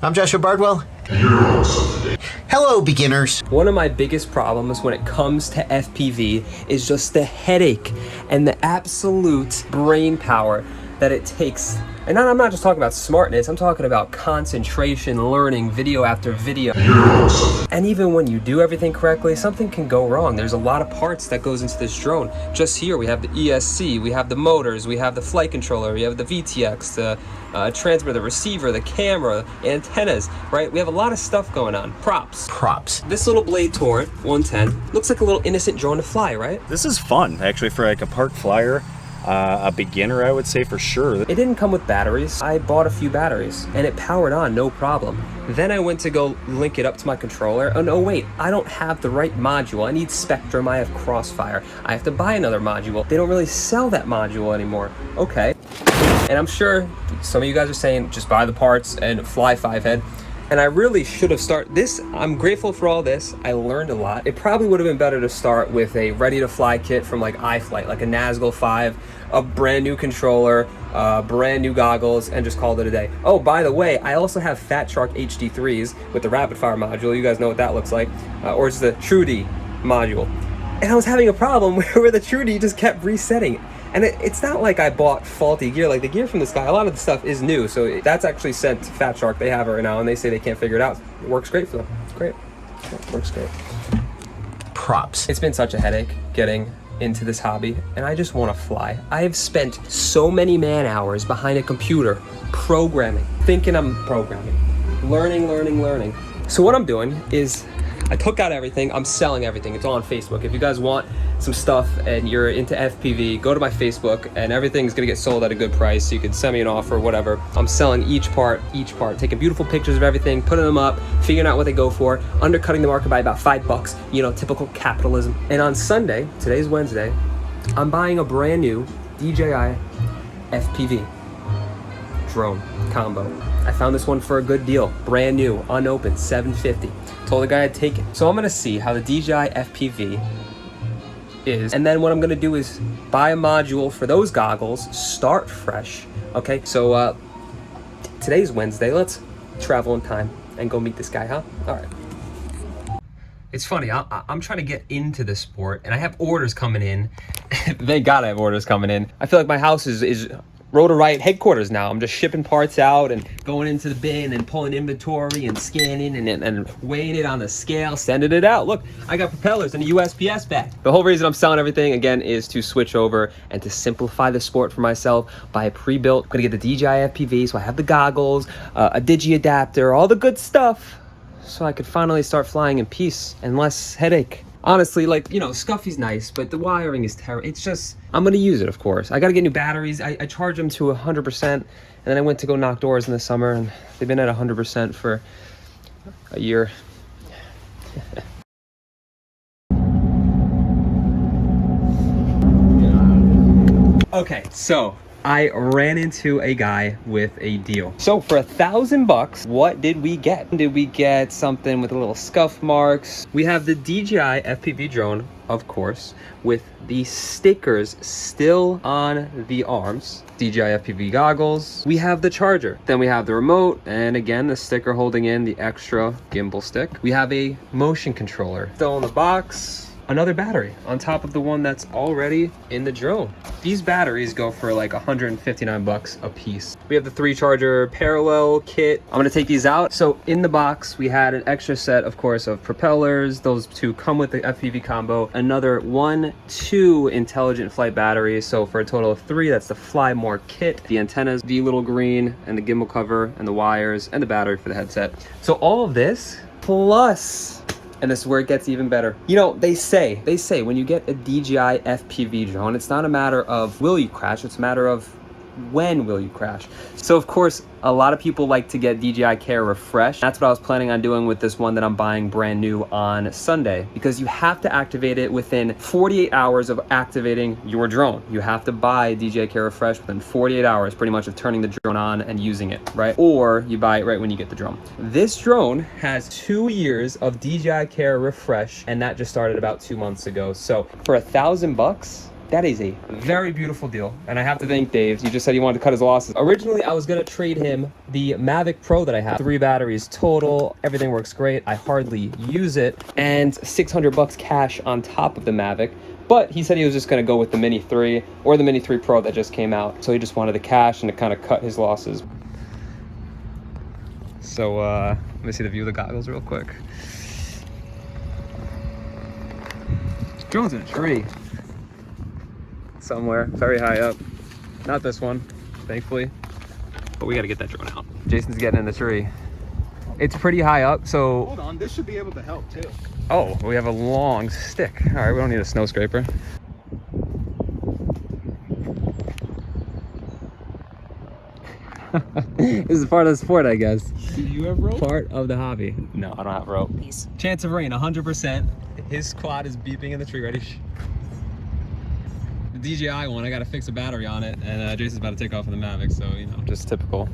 I'm Joshua Bardwell. Hello, beginners. One of my biggest problems when it comes to FPV is just the headache and the absolute brain power that it takes. And I'm not just talking about smartness, I'm talking about concentration, learning video after video. And even when you do everything correctly, something can go wrong. There's a lot of parts that goes into this drone. Just here, we have the ESC, we have the motors, we have the flight controller, we have the VTX, the transmitter, the receiver, the camera, antennas, right? We have a lot of stuff going on. Props. This little Blade Torrent 110 looks like a little innocent drone to fly, right? This is fun, actually, for like a park flyer. A beginner, I would say, for sure. It didn't come with batteries. I bought a few batteries and it powered on, no problem. Then I went to go link it up to my controller. Oh no, wait, I don't have the right module. I need Spectrum, I have Crossfire. I have to buy another module. They don't really sell that module anymore. Okay. And I'm sure some of you guys are saying, just buy the parts and fly 5-head. And I really should have started this. I'm grateful for all this. I learned a lot. It probably would have been better to start with a ready to fly kit from like iFlight, like a Nazgul 5, a brand new controller, brand new goggles, and just called it a day. Oh, by the way, I also have Fat Shark HD3s with the rapid fire module. You guys know what that looks like. Or it's the TrueD module. And I was having a problem where the TrueD just kept resetting. And it's not like I bought faulty gear. Like the gear from this guy, a lot of the stuff is new. So that's actually sent to Fat Shark. They have it right now and they say they can't figure it out. It works great for them. It's great. It works great. Props. It's been such a headache getting into this hobby and I just want to fly. I have spent so many man hours behind a computer programming, thinking I'm programming, learning. So what I'm doing is I took out everything. I'm selling everything. It's all on Facebook. If you guys want some stuff and you're into FPV, go to my Facebook and everything's gonna get sold at a good price. So you can send me an offer, whatever. I'm selling each part, taking beautiful pictures of everything, putting them up, figuring out what they go for, undercutting the market by about $5, you know, typical capitalism. And on Sunday, today's Wednesday, I'm buying a brand new DJI FPV drone combo. I found this one for a good deal, brand new, unopened, $750. Told the guy I'd take it. So I'm gonna see how the DJI FPV is, and then what I'm gonna do is buy a module for those goggles, start fresh. Okay, so today's Wednesday. Let's travel in time and go meet this guy, huh? All right. It's funny, I'm trying to get into the sport and I have orders coming in. Thank God I have orders coming in. I feel like my house is Rotor Riot headquarters now. I'm just shipping parts out and going into the bin and pulling inventory and scanning and weighing it on the scale, sending it out. Look, I got propellers and a USPS bag. The whole reason I'm selling everything, again, is to switch over and to simplify the sport for myself. Buy a pre-built. I'm gonna get the DJI FPV, so I have the goggles, a digi adapter, all the good stuff, so I could finally start flying in peace and less headache. Honestly, like, you know, Scuffy's nice, but the wiring is terrible. It's just, I'm gonna use it, of course. I gotta get new batteries. I charge them to 100%, and then I went to go knock doors in the summer, and they've been at 100% for a year. Okay, so I ran into a guy with a deal. So for $1,000, what did we get? Did we get something with a little scuff marks? We have the DJI FPV drone, of course, with the stickers still on the arms. DJI FPV goggles. We have the charger. Then we have the remote, and again, the sticker holding in the extra gimbal stick. We have a motion controller still in the box. Another battery on top of the one that's already in the drone. These batteries go for like $159 a piece. We have the 3-charger parallel kit. I'm gonna take these out. So in the box, we had an extra set, of course, of propellers. Those two come with the FPV combo. Another 2 intelligent flight batteries. So for a total of 3, that's the Fly More kit. The antennas, the little green, and the gimbal cover, and the wires, and the battery for the headset. So all of this, plus, and this is where it gets even better. You know, they say when you get a DJI FPV drone, it's not a matter of will you crash, it's a matter of when will you crash. So of course, a lot of people like to get DJI Care refreshed. That's what I was planning on doing with this one that I'm buying brand new on Sunday, because you have to activate it within 48 hours of activating your drone. You have to buy DJI Care refresh within 48 hours pretty much of turning the drone on and using it, right? Or you buy it right when you get the drone. This drone has 2 years of DJI Care refresh, and that just started about 2 months ago. So for $1,000, That is a very beautiful deal, and I have to thank Dave. He just said he wanted to cut his losses. Originally, I was gonna trade him the Mavic Pro that I have. 3 batteries total, everything works great. I hardly use it, and $600 cash on top of the Mavic. But he said he was just gonna go with the Mini 3 or the Mini 3 Pro that just came out. So he just wanted the cash and to kind of cut his losses. So let me see the view of the goggles real quick. Drone's in a tree somewhere, very high up. Not this one, thankfully, but we got to get that drone out. Jason's getting in the tree. It's pretty high up, so hold on, this should be able to help too. Oh, we have a long stick. All right, we don't need a snow scraper. This is part of the sport, I guess. Do you have rope? Part of the hobby. No, I don't have rope. Chance of rain, 100%. His quad is beeping in the tree. Ready? The DJI one, I gotta fix a battery on it, and Jason's about to take off in the Mavic, so, you know, just typical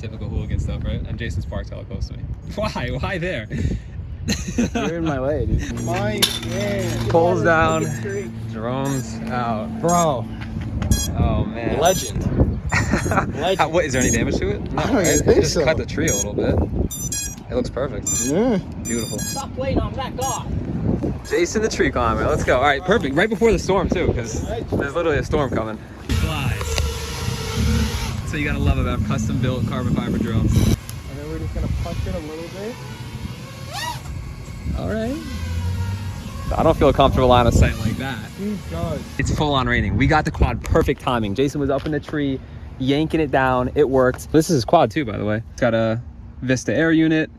hooligan stuff, right? And Jason's parked hella close to me. Why? Why there? You're in my way, dude. My man. Pulls down, drones out. Bro. Oh, man. Legend. What, is there any damage to it? No, I don't right? think Just so. cut the tree a little bit. It looks perfect. Yeah. Beautiful. Stop waiting on that guy. Jason the tree climber, let's go. All right, perfect. Right before the storm too, because there's literally a storm coming. Flies. So you gotta love about custom built carbon fiber drones. And then we're just gonna push it a little bit. All right. I don't feel comfortable line of sight like that. He does. It's full on raining. We got the quad perfect timing. Jason was up in the tree, yanking it down. It worked. This is his quad too, by the way. It's got a Vista Air unit,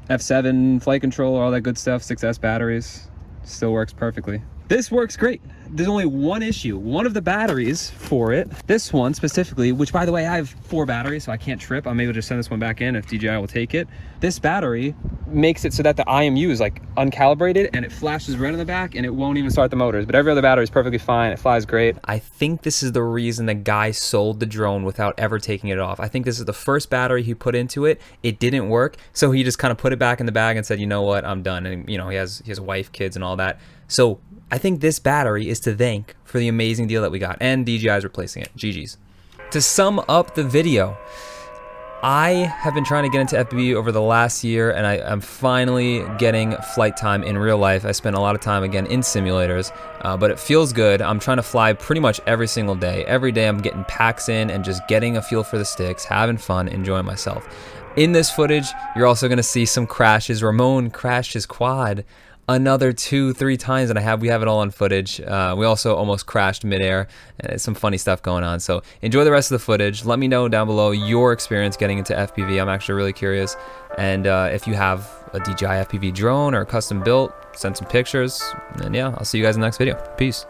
F7 flight controller, all that good stuff, 6S batteries. Still works perfectly. This works great. There's only one issue. One of the batteries for it, this one specifically, which by the way, I have 4 batteries, so I can't trip. I'm able to just send this one back in if DJI will take it. This battery makes it so that the IMU is like uncalibrated and it flashes red in the back and it won't even start the motors. But every other battery is perfectly fine. It flies great. I think this is the reason the guy sold the drone without ever taking it off. I think this is the first battery he put into it. It didn't work. So he just kind of put it back in the bag and said, you know what, I'm done. And you know, he has a wife, kids and all that. So I think this battery is to thank for the amazing deal that we got, and DJI is replacing it. GG's. To sum up the video, I have been trying to get into FPV over the last year, and I'm finally getting flight time in real life. I spent a lot of time again in simulators, but it feels good. I'm trying to fly pretty much every single day. Every day I'm getting packs in and just getting a feel for the sticks, having fun, enjoying myself. In this footage, you're also gonna see some crashes. Ramon crashed his quad another 2-3 times, and we have it all on footage. We also almost crashed midair, and some funny stuff going on. So enjoy the rest of the footage. Let me know down below your experience getting into FPV. I'm actually really curious. And if you have a DJI FPV drone or custom built, send some pictures. And yeah, I'll see you guys in the next video. Peace.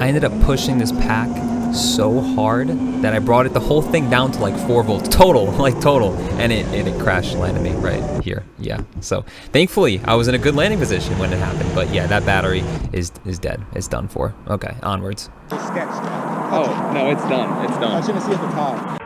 I ended up pushing this pack so hard that I brought the whole thing down to like 4 volts total, and it crash landed me right here. Yeah, so thankfully I was in a good landing position when it happened, but yeah, that battery is dead. It's done for. Okay, onwards. Oh, no, it's done. It's done. I shouldn't see at the top.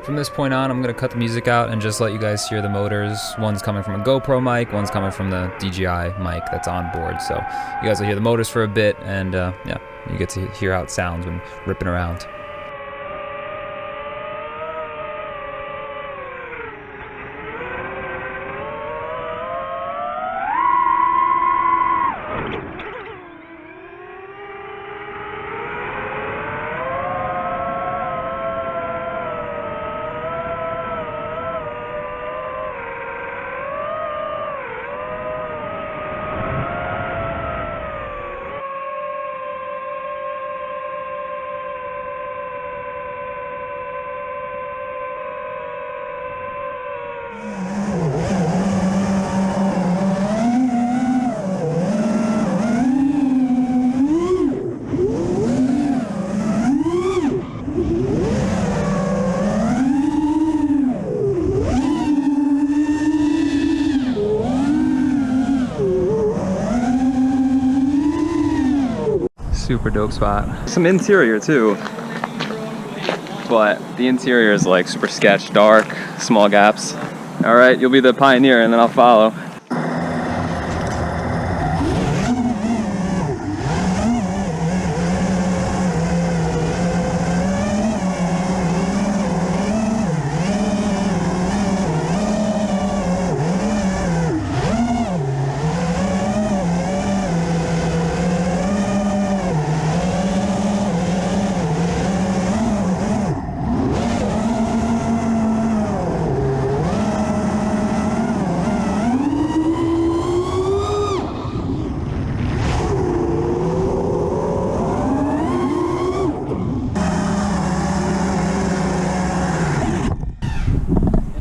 From this point on, I'm gonna cut the music out and just let you guys hear the motors. One's coming from a GoPro mic, one's coming from the DJI mic that's on board. So you guys will hear the motors for a bit, and yeah, you get to hear how it sounds when ripping around. Super dope spot. Some interior too, but the interior is like super sketch, dark, small gaps. All right, you'll be the pioneer and then I'll follow.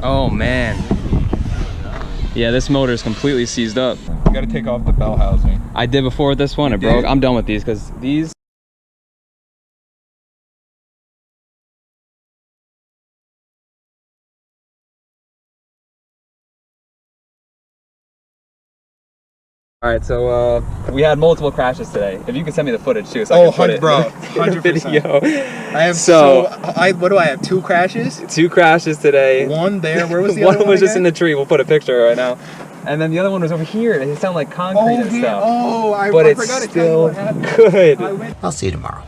Oh man. Yeah, this motor is completely seized up. You gotta take off the bell housing. I did before with this one, it broke. I'm done with these because these. All right, so we had multiple crashes today. If you could send me the footage too, so I can put it bro, in the video. I have what do I have? 2 crashes? 2 crashes today. One there. Where was the one other one? Was just again? in the tree. We'll put a picture right now. And then the other one was over here. It sounded like concrete and stuff. Oh, I but forgot it's to tell you still what happened. good. I'll see you tomorrow.